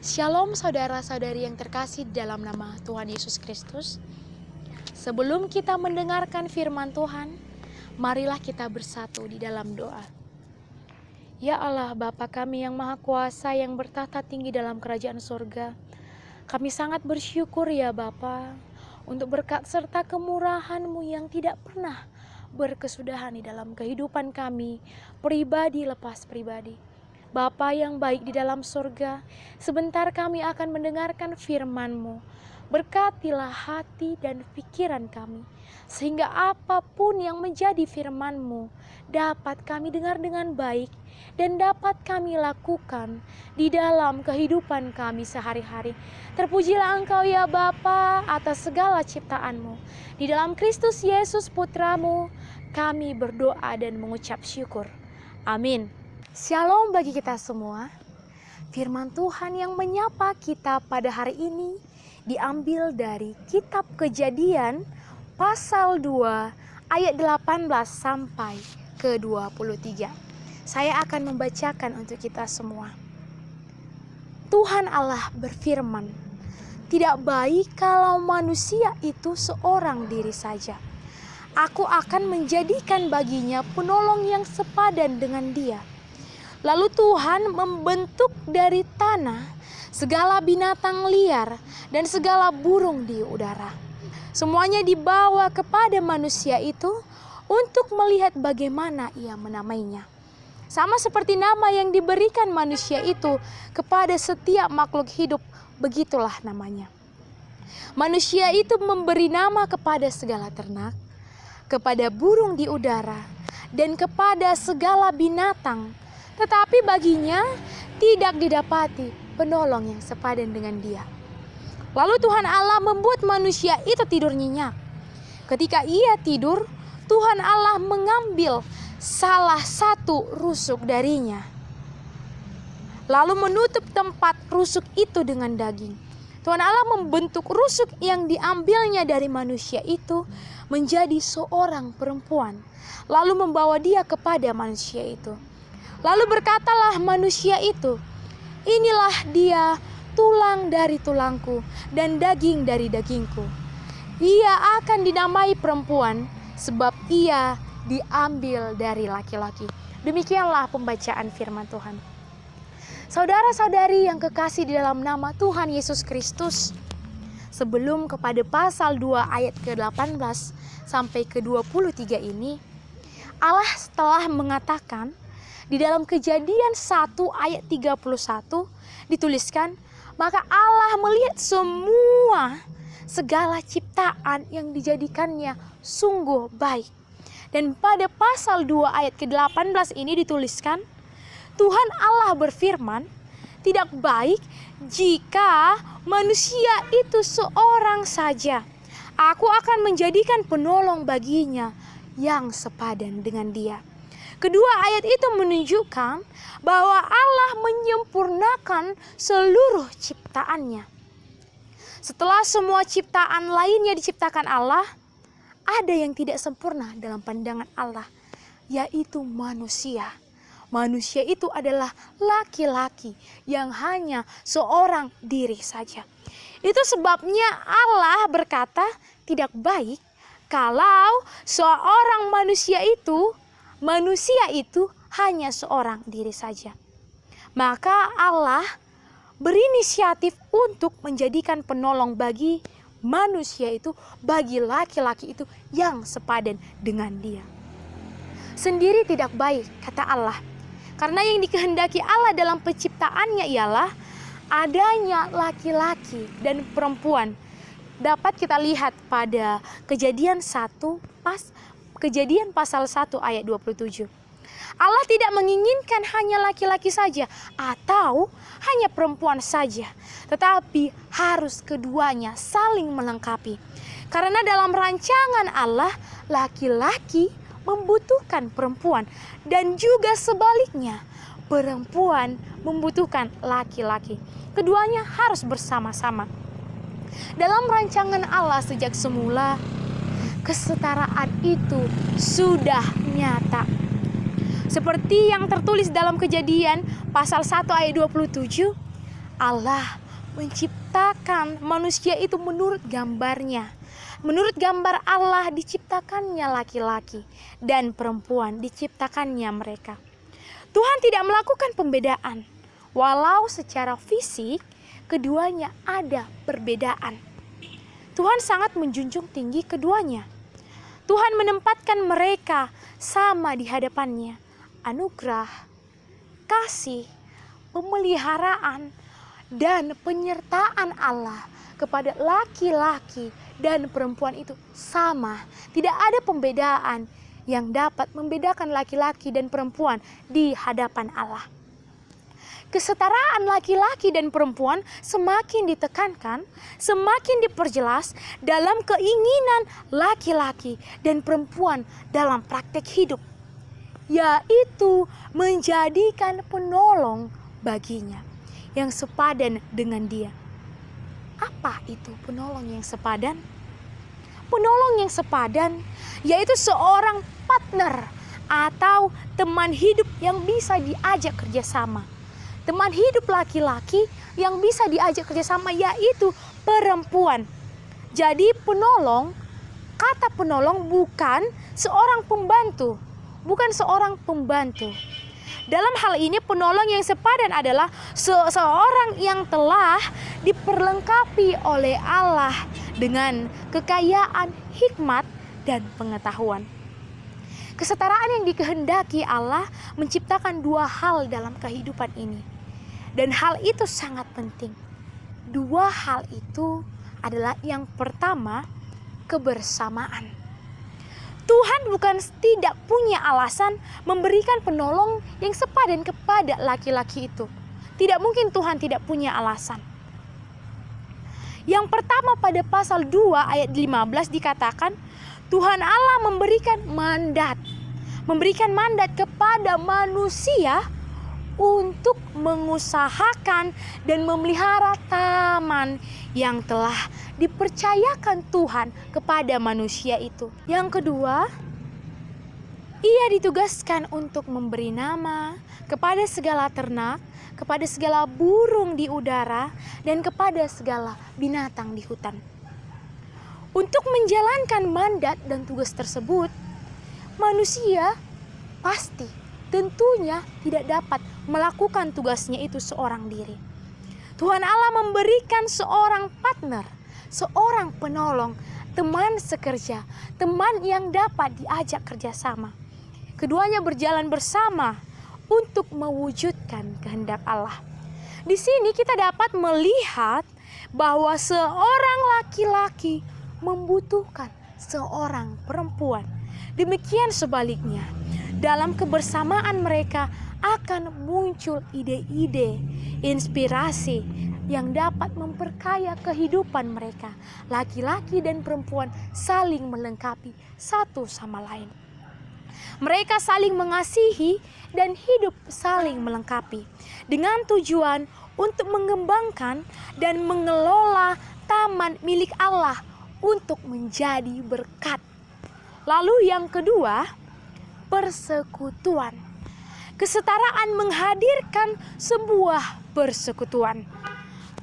Shalom saudara-saudari yang terkasih dalam nama Tuhan Yesus Kristus. Sebelum kita mendengarkan firman Tuhan, marilah kita bersatu di dalam doa. Ya Allah, Bapa kami yang Maha Kuasa yang bertahta tinggi dalam kerajaan surga, kami sangat bersyukur ya Bapa untuk berkat serta kemurahan-Mu yang tidak pernah berkesudahan di dalam kehidupan kami, pribadi lepas pribadi. Bapa yang baik di dalam surga, sebentar kami akan mendengarkan firman-Mu. Berkatilah hati dan pikiran kami, sehingga apapun yang menjadi firman-Mu dapat kami dengar dengan baik dan dapat kami lakukan di dalam kehidupan kami sehari-hari. Terpujilah Engkau ya Bapa atas segala ciptaan-Mu. Di dalam Kristus Yesus Putra-Mu, kami berdoa dan mengucap syukur. Amin. Shalom bagi kita semua. Firman Tuhan yang menyapa kita pada hari ini diambil dari kitab Kejadian pasal 2 ayat 18 sampai ke 23. Saya akan membacakan untuk kita semua. Tuhan Allah berfirman, "Tidak baik kalau manusia itu seorang diri saja. Aku akan menjadikan baginya penolong yang sepadan dengan dia." Lalu Tuhan membentuk dari tanah segala binatang liar dan segala burung di udara. Semuanya dibawa kepada manusia itu untuk melihat bagaimana ia menamainya. Sama seperti nama yang diberikan manusia itu kepada setiap makhluk hidup, begitulah namanya. Manusia itu memberi nama kepada segala ternak, kepada burung di udara, dan kepada segala binatang. Tetapi baginya tidak didapati penolong yang sepadan dengan dia. Lalu Tuhan Allah membuat manusia itu tidur nyenyak. Ketika ia tidur, Tuhan Allah mengambil salah satu rusuk darinya, lalu menutup tempat rusuk itu dengan daging. Tuhan Allah membentuk rusuk yang diambilnya dari manusia itu menjadi seorang perempuan, lalu membawa dia kepada manusia itu. Lalu berkatalah manusia itu, "Inilah dia, tulang dari tulangku dan daging dari dagingku. Ia akan dinamai perempuan sebab ia diambil dari laki-laki." Demikianlah pembacaan firman Tuhan. Saudara-saudari yang kekasih di dalam nama Tuhan Yesus Kristus, sebelum kepada pasal 2 ayat ke-18 sampai ke-23 ini, Allah telah mengatakan di dalam Kejadian 1 ayat 31 dituliskan, "Maka Allah melihat semua segala ciptaan yang dijadikannya sungguh baik." Dan pada pasal 2 ayat ke-18 ini dituliskan, Tuhan Allah berfirman, "Tidak baik jika manusia itu seorang saja. Aku akan menjadikan penolong baginya yang sepadan dengan dia." Kedua ayat itu menunjukkan bahwa Allah menyempurnakan seluruh ciptaannya. Setelah semua ciptaan lainnya diciptakan Allah, ada yang tidak sempurna dalam pandangan Allah, yaitu manusia. Manusia itu adalah laki-laki yang hanya seorang diri saja. Itu sebabnya Allah berkata, tidak baik kalau seorang manusia itu hanya seorang diri saja. Maka Allah berinisiatif untuk menjadikan penolong bagi manusia itu, bagi laki-laki itu yang sepadan dengan dia. Sendiri tidak baik, kata Allah. Karena yang dikehendaki Allah dalam penciptaannya ialah adanya laki-laki dan perempuan. Dapat kita lihat pada Kejadian pasal 1 ayat 27. Allah tidak menginginkan hanya laki-laki saja atau hanya perempuan saja, tetapi harus keduanya saling melengkapi. Karena dalam rancangan Allah, laki-laki membutuhkan perempuan dan juga sebaliknya, perempuan membutuhkan laki-laki. Keduanya harus bersama-sama. Dalam rancangan Allah sejak semula, kesetaraan itu sudah nyata. Seperti yang tertulis dalam Kejadian pasal 1 ayat 27, Allah menciptakan manusia itu menurut gambarnya. Menurut gambar Allah diciptakannya laki-laki dan perempuan diciptakannya mereka. Tuhan tidak melakukan pembedaan, walau secara fisik keduanya ada perbedaan. Tuhan sangat menjunjung tinggi keduanya. Tuhan menempatkan mereka sama di hadapannya. Anugerah, kasih, pemeliharaan, dan penyertaan Allah kepada laki-laki dan perempuan itu sama. Tidak ada pembedaan yang dapat membedakan laki-laki dan perempuan di hadapan Allah. Kesetaraan laki-laki dan perempuan semakin ditekankan, semakin diperjelas dalam keinginan laki-laki dan perempuan dalam praktek hidup, yaitu menjadikan penolong baginya yang sepadan dengan dia. Apa itu penolong yang sepadan? Penolong yang sepadan yaitu seorang partner atau teman hidup yang bisa diajak kerjasama. Teman hidup laki-laki yang bisa diajak kerjasama yaitu perempuan. Jadi penolong, kata penolong bukan seorang pembantu, bukan seorang pembantu. Dalam hal ini penolong yang sepadan adalah seseorang yang telah diperlengkapi oleh Allah dengan kekayaan, hikmat, dan pengetahuan. Kesetaraan yang dikehendaki Allah menciptakan dua hal dalam kehidupan ini. Dan hal itu sangat penting. Dua hal itu adalah yang pertama, kebersamaan. Tuhan bukan tidak punya alasan memberikan penolong yang sepadan kepada laki-laki itu. Tidak mungkin Tuhan tidak punya alasan. Yang pertama pada pasal 2 ayat 15 dikatakan, Tuhan Allah memberikan mandat kepada manusia untuk mengusahakan dan memelihara taman yang telah dipercayakan Tuhan kepada manusia itu. Yang kedua, ia ditugaskan untuk memberi nama kepada segala ternak, kepada segala burung di udara, dan kepada segala binatang di hutan. Untuk menjalankan mandat dan tugas tersebut, manusia pasti tentunya tidak dapat melakukan tugasnya itu seorang diri. Tuhan Allah memberikan seorang partner, seorang penolong, teman sekerja, teman yang dapat diajak kerjasama. Keduanya berjalan bersama untuk mewujudkan kehendak Allah. Di sini kita dapat melihat bahwa seorang laki-laki membutuhkan seorang perempuan. Demikian sebaliknya, dalam kebersamaan mereka akan muncul ide-ide, inspirasi yang dapat memperkaya kehidupan mereka. Laki-laki dan perempuan saling melengkapi satu sama lain. Mereka saling mengasihi dan hidup saling melengkapi dengan tujuan untuk mengembangkan dan mengelola taman milik Allah untuk menjadi berkat. Lalu yang kedua, persekutuan. Kesetaraan menghadirkan sebuah persekutuan.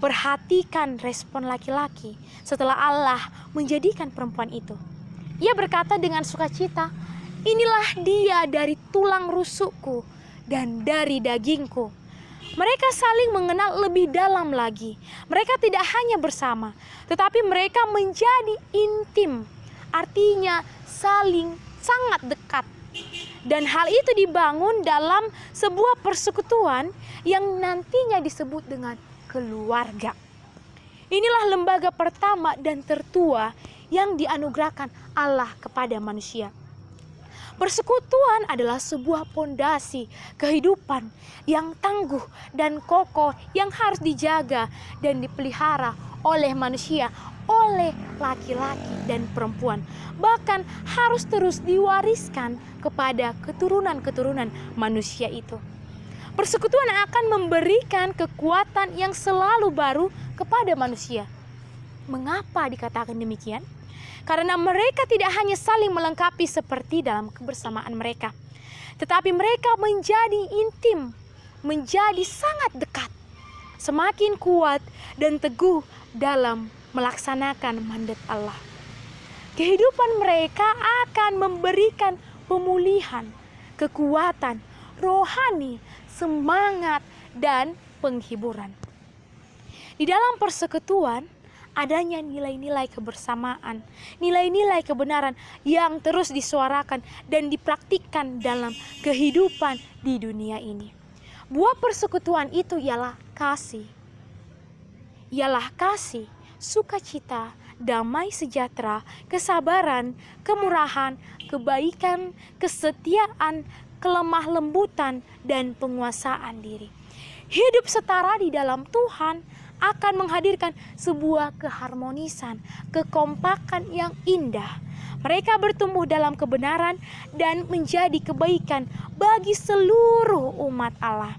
Perhatikan respon laki-laki setelah Allah menjadikan perempuan itu. Ia berkata dengan sukacita, "Inilah dia dari tulang rusukku dan dari dagingku." Mereka saling mengenal lebih dalam lagi. Mereka tidak hanya bersama, tetapi mereka menjadi intim. Artinya saling sangat dekat. Dan hal itu dibangun dalam sebuah persekutuan yang nantinya disebut dengan keluarga. Inilah lembaga pertama dan tertua yang dianugerahkan Allah kepada manusia. Persekutuan adalah sebuah pondasi kehidupan yang tangguh dan kokoh yang harus dijaga dan dipelihara oleh manusia, oleh laki-laki dan perempuan. Bahkan harus terus diwariskan kepada keturunan-keturunan manusia itu. Persekutuan akan memberikan kekuatan yang selalu baru kepada manusia. Mengapa dikatakan demikian? Karena mereka tidak hanya saling melengkapi seperti dalam kebersamaan mereka, tetapi mereka menjadi intim, menjadi sangat dekat. semakin kuat dan teguh dalam melaksanakan mandat Allah. Kehidupan mereka akan memberikan pemulihan, kekuatan, rohani, semangat, dan penghiburan. Di dalam persekutuan, adanya nilai-nilai kebersamaan, nilai-nilai kebenaran yang terus disuarakan dan dipraktikkan dalam kehidupan di dunia ini. Buah persekutuan itu ialah kasih. Ialah kasih, sukacita, damai sejahtera, kesabaran, kemurahan, kebaikan, kesetiaan, kelemah lembutan, dan penguasaan diri. Hidup setara di dalam Tuhan akan menghadirkan sebuah keharmonisan, kekompakan yang indah. Mereka bertumbuh dalam kebenaran dan menjadi kebaikan bagi seluruh umat Allah.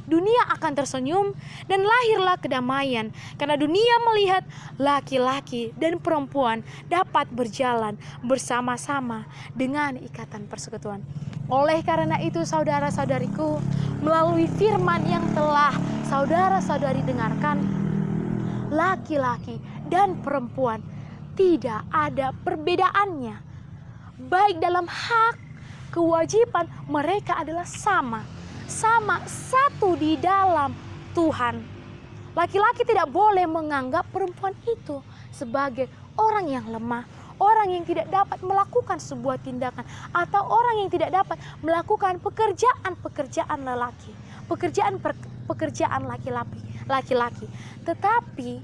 Dunia akan tersenyum dan lahirlah kedamaian karena dunia melihat laki-laki dan perempuan dapat berjalan bersama-sama dengan ikatan persekutuan. Oleh karena itu saudara-saudariku, melalui firman yang telah saudara-saudari dengarkan, laki-laki dan perempuan tidak ada perbedaannya. Baik dalam hak, kewajiban, mereka adalah sama satu di dalam Tuhan. Laki-laki tidak boleh menganggap perempuan itu sebagai orang yang lemah, orang yang tidak dapat melakukan sebuah tindakan, atau orang yang tidak dapat melakukan pekerjaan lelaki, pekerjaan laki-laki. Tetapi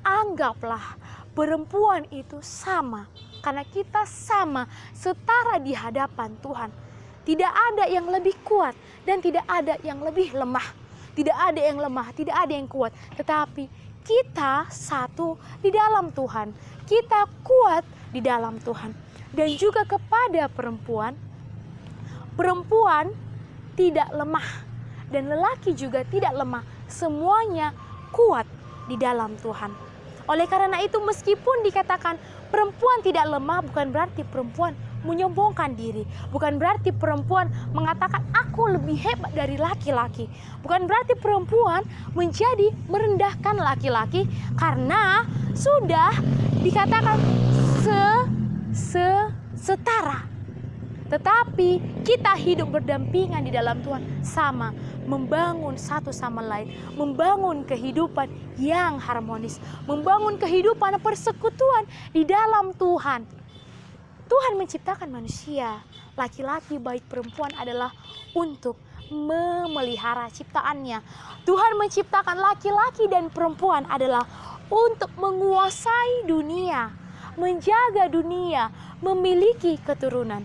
anggaplah perempuan itu sama, karena kita sama, setara di hadapan Tuhan. Tidak ada yang lebih kuat dan tidak ada yang lebih lemah. Tidak ada yang lemah, tidak ada yang kuat. Tetapi kita satu di dalam Tuhan. Kita kuat di dalam Tuhan. Dan juga kepada perempuan tidak lemah. Dan lelaki juga tidak lemah. Semuanya kuat di dalam Tuhan. Oleh karena itu meskipun dikatakan perempuan tidak lemah, bukan berarti perempuan menyombongkan diri. Bukan berarti perempuan mengatakan aku lebih hebat dari laki-laki. Bukan berarti perempuan menjadi merendahkan laki-laki karena sudah dikatakan setara. Tetapi kita hidup berdampingan di dalam Tuhan, sama, membangun satu sama lain, membangun kehidupan yang harmonis, membangun kehidupan persekutuan di dalam Tuhan. Tuhan menciptakan manusia, laki-laki baik perempuan adalah untuk memelihara ciptaannya. Tuhan menciptakan laki-laki dan perempuan adalah untuk menguasai dunia, menjaga dunia, memiliki keturunan.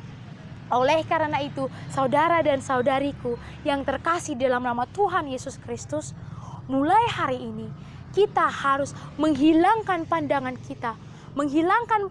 Oleh karena itu, saudara dan saudariku yang terkasih dalam nama Tuhan Yesus Kristus, mulai hari ini kita harus menghilangkan pandangan kita, menghilangkan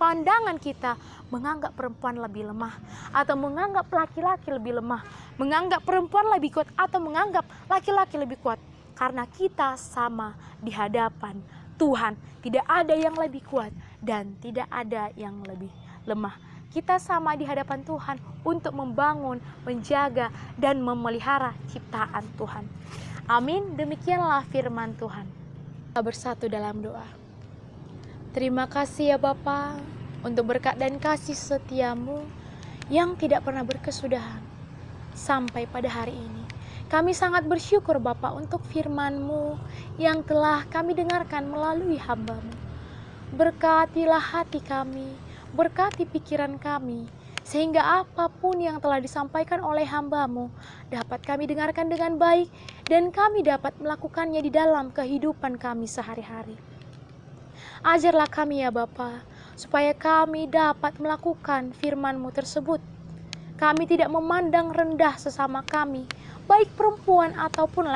pandangan kita menganggap perempuan lebih lemah atau menganggap laki-laki lebih lemah, menganggap perempuan lebih kuat atau menganggap laki-laki lebih kuat. Karena kita sama di hadapan Tuhan, tidak ada yang lebih kuat dan tidak ada yang lebih lemah. Kita sama di hadapan Tuhan untuk membangun, menjaga, dan memelihara ciptaan Tuhan. Amin. Demikianlah firman Tuhan. Kita bersatu dalam doa. Terima kasih ya Bapa untuk berkat dan kasih setiamu yang tidak pernah berkesudahan sampai pada hari ini. Kami sangat bersyukur Bapa untuk firman-Mu yang telah kami dengarkan melalui hamba-Mu. Berkatilah hati kami, berkati pikiran kami, sehingga apapun yang telah disampaikan oleh hamba-Mu dapat kami dengarkan dengan baik dan kami dapat melakukannya di dalam kehidupan kami sehari-hari. Ajarlah kami ya Bapa, supaya kami dapat melakukan firman-Mu tersebut. Kami tidak memandang rendah sesama kami, baik perempuan ataupun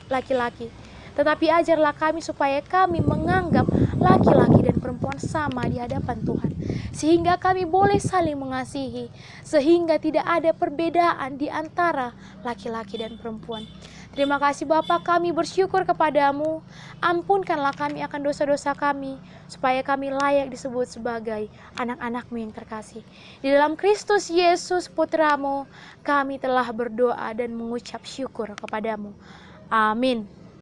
laki-laki. Tetapi ajarlah kami supaya kami menganggap laki-laki dan perempuan sama di hadapan Tuhan. Sehingga kami boleh saling mengasihi, sehingga tidak ada perbedaan di antara laki-laki dan perempuan. Terima kasih Bapa, kami bersyukur kepadamu. Ampunkanlah kami akan dosa-dosa kami, supaya kami layak disebut sebagai anak-anak-Mu yang terkasih. Di dalam Kristus Yesus Putra-Mu, kami telah berdoa dan mengucap syukur kepadamu. Amin.